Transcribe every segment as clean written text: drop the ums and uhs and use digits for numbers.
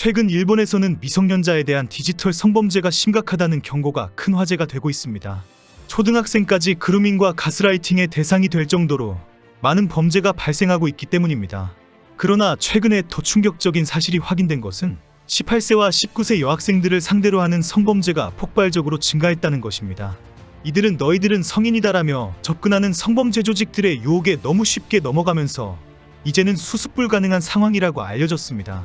최근 일본에서는 미성년자에 대한 디지털 성범죄가 심각하다는 경고가 큰 화제가 되고 있습니다. 초등학생까지 그루밍과 가스라이팅의 대상이 될 정도로 많은 범죄가 발생하고 있기 때문입니다. 그러나 최근에 더 충격적인 사실이 확인된 것은 18세와 19세 여학생들을 상대로 하는 성범죄가 폭발적으로 증가했다는 것입니다. 이들은 너희들은 성인이다라며 접근하는 성범죄 조직들의 유혹에 너무 쉽게 넘어가면서 이제는 수습 불가능한 상황이라고 알려졌습니다.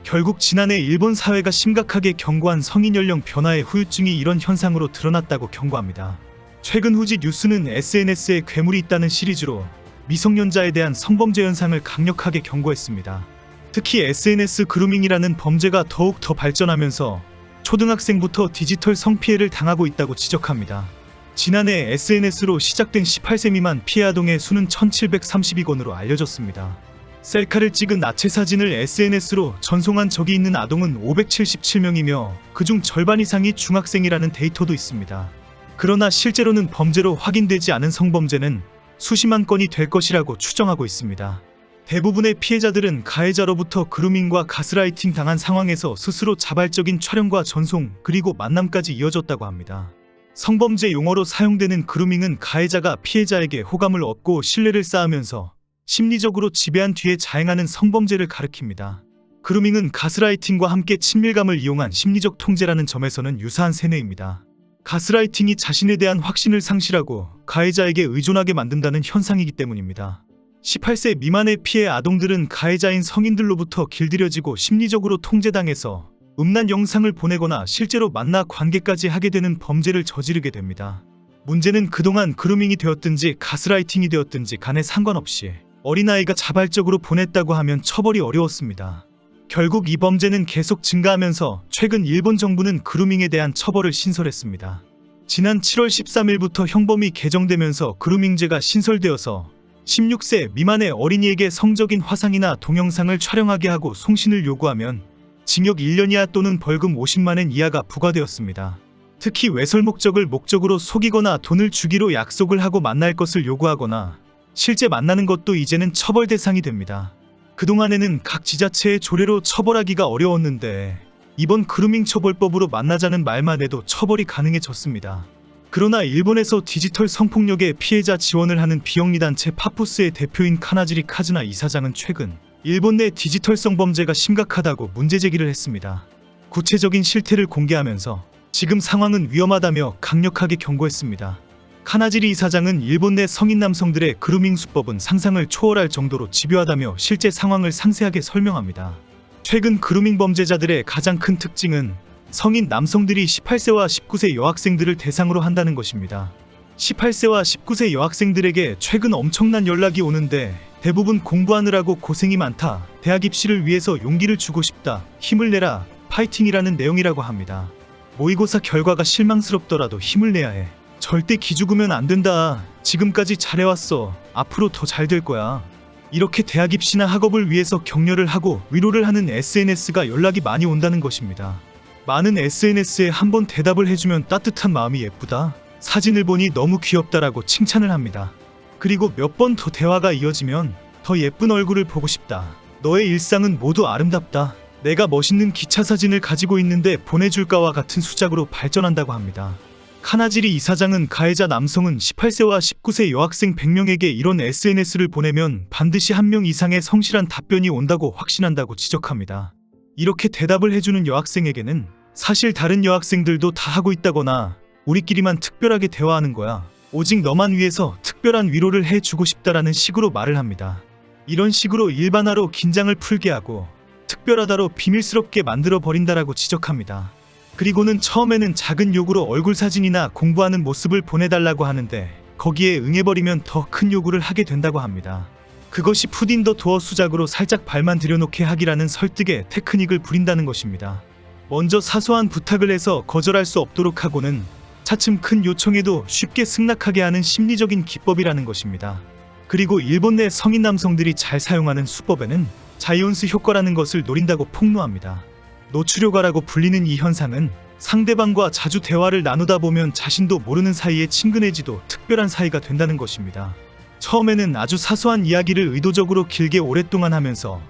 결국 지난해 일본 사회가 심각하게 경고한 성인 연령 변화의 후유증이 이런 현상으로 드러났다고 경고합니다. 최근 후지 뉴스는 SNS에 괴물이 있다는 시리즈로 미성년자에 대한 성범죄 현상을 강력하게 경고했습니다. 특히 SNS 그루밍이라는 범죄가 더욱 더 발전하면서 초등학생부터 디지털 성피해를 당하고 있다고 지적합니다. 지난해 SNS로 시작된 18세 미만 피해 아동의 수는 1732건으로 알려졌습니다. 셀카를 찍은 나체 사진을 SNS로 전송한 적이 있는 아동은 577명이며 그중 절반 이상이 중학생이라는 데이터도 있습니다. 그러나 실제로는 범죄로 확인되지 않은 성범죄는 수십만 건이 될 것이라고 추정하고 있습니다. 대부분의 피해자들은 가해자로부터 그루밍과 가스라이팅 당한 상황에서 스스로 자발적인 촬영과 전송 그리고 만남까지 이어졌다고 합니다. 성범죄 용어로 사용되는 그루밍은 가해자가 피해자에게 호감을 얻고 신뢰를 쌓으면서 심리적으로 지배한 뒤에 자행하는 성범죄를 가리킵니다. 그루밍은 가스라이팅과 함께 친밀감을 이용한 심리적 통제라는 점에서는 유사한 세뇌입니다. 가스라이팅이 자신에 대한 확신을 상실하고 가해자에게 의존하게 만든다는 현상이기 때문입니다. 18세 미만의 피해 아동들은 가해자인 성인들로부터 길들여지고 심리적으로 통제당해서 음란 영상을 보내거나 실제로 만나 관계까지 하게 되는 범죄를 저지르게 됩니다. 문제는 그동안 그루밍이 되었든지 가스라이팅이 되었든지 간에 상관없이 어린아이가 자발적으로 보냈다고 하면 처벌이 어려웠습니다. 결국 이 범죄는 계속 증가하면서 최근 일본 정부는 그루밍에 대한 처벌을 신설했습니다. 지난 7월 13일부터 형법이 개정되면서 그루밍죄가 신설되어서 16세 미만의 어린이에게 성적인 화상이나 동영상을 촬영하게 하고 송신을 요구하면 징역 1년 이하 또는 벌금 50만엔 이하가 부과되었습니다. 특히 외설 목적을 목적으로 속이거나 돈을 주기로 약속을 하고 만날 것을 요구하거나 실제 만나는 것도 이제는 처벌 대상이 됩니다. 그동안에는 각 지자체의 조례로 처벌하기가 어려웠는데 이번 그루밍 처벌법으로 만나자는 말만 해도 처벌이 가능해졌습니다. 그러나 일본에서 디지털 성폭력의 피해자 지원을 하는 비영리단체 파푸스의 대표인 카나지리 카즈나 이사장은 최근 일본 내 디지털 성범죄가 심각하다고 문제제기를 했습니다. 구체적인 실태를 공개하면서 지금 상황은 위험하다며 강력하게 경고했습니다. 카나지리 이사장은 일본 내 성인 남성들의 그루밍 수법은 상상을 초월할 정도로 집요하다며 실제 상황을 상세하게 설명합니다. 최근 그루밍 범죄자들의 가장 큰 특징은 성인 남성들이 18세와 19세 여학생들을 대상으로 한다는 것입니다. 18세와 19세 여학생들에게 최근 엄청난 연락이 오는데 대부분 공부하느라고 고생이 많다, 대학 입시를 위해서 용기를 주고 싶다, 힘을 내라, 파이팅이라는 내용이라고 합니다. 모의고사 결과가 실망스럽더라도 힘을 내야 해. 절대 기죽으면 안 된다. 지금까지 잘해왔어. 앞으로 더 잘 될 거야. 이렇게 대학 입시나 학업을 위해서 격려를 하고 위로를 하는 SNS가 연락이 많이 온다는 것입니다. 많은 SNS에 한번 대답을 해주면 따뜻한 마음이 예쁘다. 사진을 보니 너무 귀엽다라고 칭찬을 합니다. 그리고 몇 번 더 대화가 이어지면 더 예쁜 얼굴을 보고 싶다. 너의 일상은 모두 아름답다. 내가 멋있는 기차 사진을 가지고 있는데 보내줄까와 같은 수작으로 발전한다고 합니다. 카나지리 이사장은 가해자 남성은 18세와 19세 여학생 100명에게 이런 SNS를 보내면 반드시 1명 이상의 성실한 답변이 온다고 확신한다고 지적합니다. 이렇게 대답을 해주는 여학생에게는 사실 다른 여학생들도 다 하고 있다거나 우리끼리만 특별하게 대화하는 거야. 오직 너만 위해서 특별한 위로를 해주고 싶다라는 식으로 말을 합니다. 이런 식으로 일반화로 긴장을 풀게 하고 특별하다로 비밀스럽게 만들어 버린다라고 지적합니다. 그리고는 처음에는 작은 요구로 얼굴 사진이나 공부하는 모습을 보내달라고 하는데 거기에 응해버리면 더 큰 요구를 하게 된다고 합니다. 그것이 푸딘 더 도어 수작으로 살짝 발만 들여놓게 하기라는 설득에 테크닉을 부린다는 것입니다. 먼저 사소한 부탁을 해서 거절할 수 없도록 하고는 차츰 큰 요청에도 쉽게 승낙하게 하는 심리적인 기법이라는 것입니다. 그리고 일본 내 성인 남성들이 잘 사용하는 수법에는 자이온스 효과라는 것을 노린다고 폭로합니다. 노출효과라고 불리는 이 현상은 상대방과 자주 대화를 나누다 보면 자신도 모르는 사이에 친근해지도 특별한 사이가 된다는 것입니다. 처음에는 아주 사소한 이야기를 의도적으로 길게 오랫동안 하면서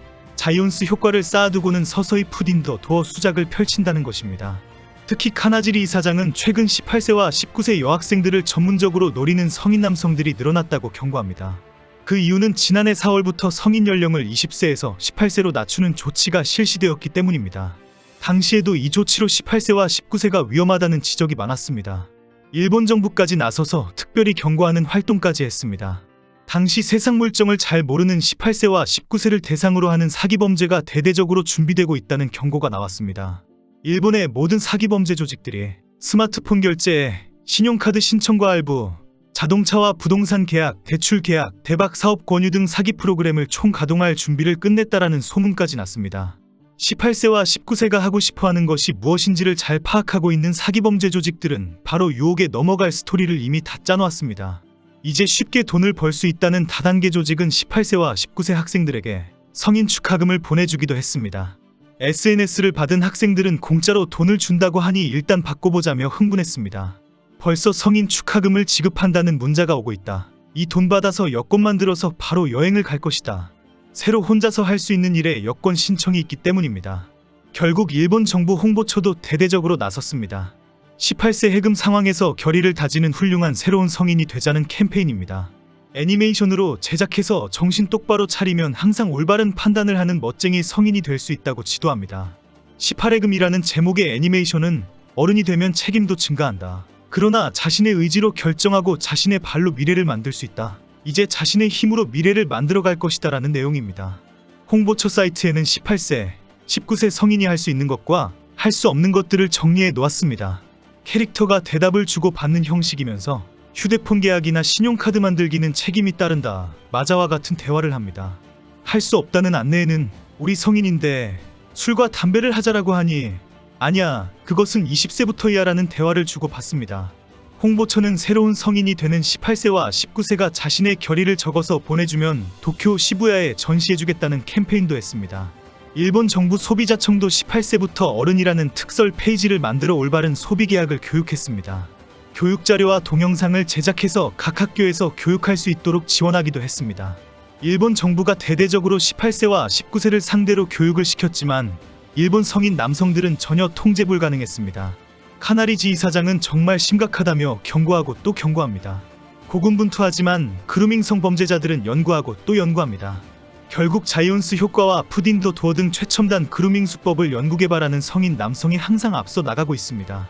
자이온스 효과를 쌓아두고는 서서히 푸딘더 도어 수작을 펼친다는 것입니다. 특히 카나지리 이사장은 최근 18세와 19세 여학생들을 전문적으로 노리는 성인 남성들이 늘어났다고 경고합니다. 그 이유는 지난해 4월부터 성인 연령을 20세에서 18세로 낮추는 조치가 실시되었기 때문입니다. 당시에도 이 조치로 18세와 19세가 위험하다는 지적이 많았습니다. 일본 정부까지 나서서 특별히 경고하는 활동까지 했습니다. 당시 세상 물정을 잘 모르는 18세와 19세를 대상으로 하는 사기범죄가 대대적으로 준비되고 있다는 경고가 나왔습니다. 일본의 모든 사기범죄 조직들이 스마트폰 결제, 신용카드 신청과 할부, 자동차와 부동산 계약, 대출 계약, 대박 사업 권유 등 사기 프로그램을 총가동할 준비를 끝냈다라는 소문까지 났습니다. 18세와 19세가 하고 싶어하는 것이 무엇인지를 잘 파악하고 있는 사기범죄 조직들은 바로 유혹에 넘어갈 스토리를 이미 다 짜놓았습니다. 이제 쉽게 돈을 벌 수 있다는 다단계 조직은 18세와 19세 학생들에게 성인 축하금을 보내주기도 했습니다. SNS를 받은 학생들은 공짜로 돈을 준다고 하니 일단 바꿔보자며 흥분했습니다. 벌써 성인 축하금을 지급한다는 문자가 오고 있다. 이 돈 받아서 여권 만들어서 바로 여행을 갈 것이다. 새로 혼자서 할 수 있는 일에 여권 신청이 있기 때문입니다. 결국 일본 정부 홍보처도 대대적으로 나섰습니다. 18세 해금 상황에서 결의를 다지는 훌륭한 새로운 성인이 되자는 캠페인입니다. 애니메이션으로 제작해서 정신 똑바로 차리면 항상 올바른 판단을 하는 멋쟁이 성인이 될 수 있다고 지도합니다. 18해금이라는 제목의 애니메이션은 어른이 되면 책임도 증가한다. 그러나 자신의 의지로 결정하고 자신의 발로 미래를 만들 수 있다. 이제 자신의 힘으로 미래를 만들어갈 것이다 라는 내용입니다. 홍보처 사이트에는 18세, 19세 성인이 할 수 있는 것과 할 수 없는 것들을 정리해 놓았습니다. 캐릭터가 대답을 주고 받는 형식이면서 휴대폰 계약이나 신용카드 만들기는 책임이 따른다. 마자와 같은 대화를 합니다. 할 수 없다는 안내에는 우리 성인인데 술과 담배를 하자라고 하니 아니야, 그것은 20세부터야 라는 대화를 주고 받습니다. 홍보처는 새로운 성인이 되는 18세와 19세가 자신의 결의를 적어서 보내주면 도쿄 시부야에 전시해주겠다는 캠페인도 했습니다. 일본 정부 소비자청도 18세부터 어른이라는 특설 페이지를 만들어 올바른 소비 계약을 교육했습니다. 교육자료와 동영상을 제작해서 각 학교에서 교육할 수 있도록 지원하기도 했습니다. 일본 정부가 대대적으로 18세와 19세를 상대로 교육을 시켰지만 일본 성인 남성들은 전혀 통제 불가능했습니다. 카나리지 이사장은 정말 심각하다며 경고하고 또 경고합니다. 고군분투하지만 그루밍 성범죄자들은 연구하고 또 연구합니다. 결국 자이온스 효과와 푸딘더 도어 등 최첨단 그루밍 수법을 연구개발하는 성인 남성이 항상 앞서 나가고 있습니다.